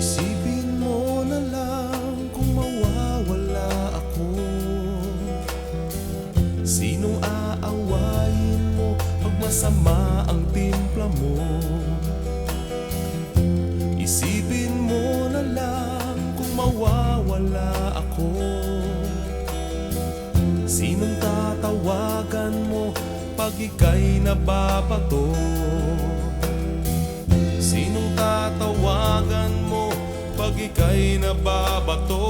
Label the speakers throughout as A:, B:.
A: Isipin mo na lang kung mawawala ako. Sinong aawayin mo pag masama ang timpla mo? Isipin mo na lang kung mawawala ako. Sinong tatawagan mo pag ika'y nababato? Sinong tatawagan mo pag ika'y nababato?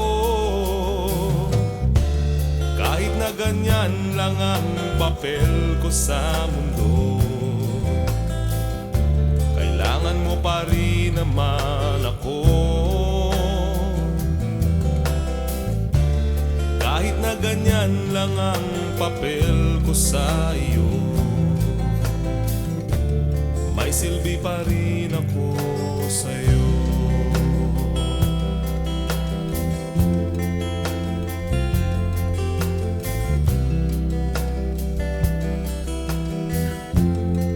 A: Kahit na ganyan lang ang papel ko sa mundo, kailangan mo pa rin naman ako. Kahit na ganyan lang ang papel ko sa iyo, may silbi pa rin ako sa'yo.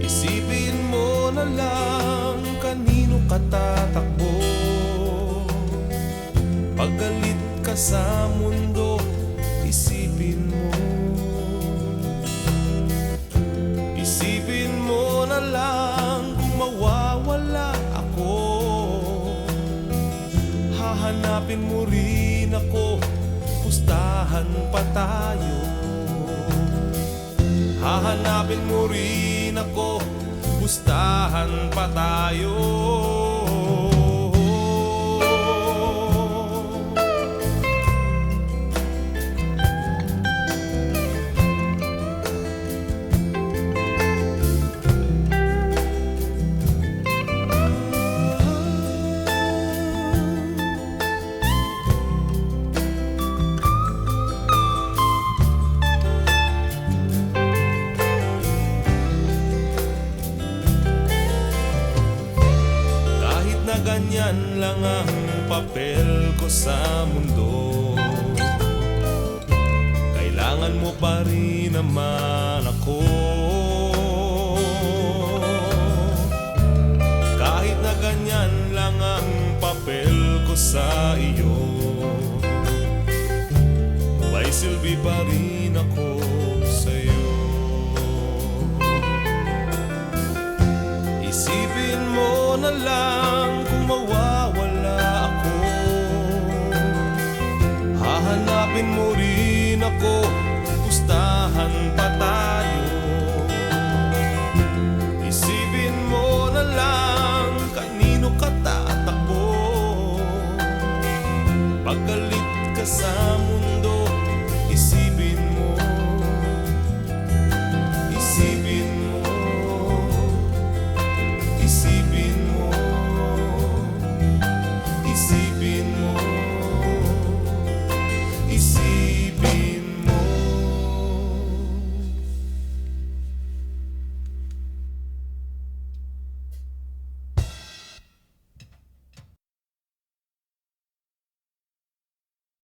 A: Isipin mo na lang kanino ka tatakbo. Pag galit ka sa mundo, isipin mo. Isipin mo na lang kung mawawala ako. Hahanapin mo rin ako, pustahan pa tayo. Hahanapin mo rin ako, pustahan pa tayo. Ganyan lang ang papel ko sa mundo, kailangan mo pa rin naman ako. Kahit na ganyan lang ang papel ko sa iyo, may silbi pa rin ako sa'yo. Isipin mo na lang kung mawawala ako. Hahanapin mo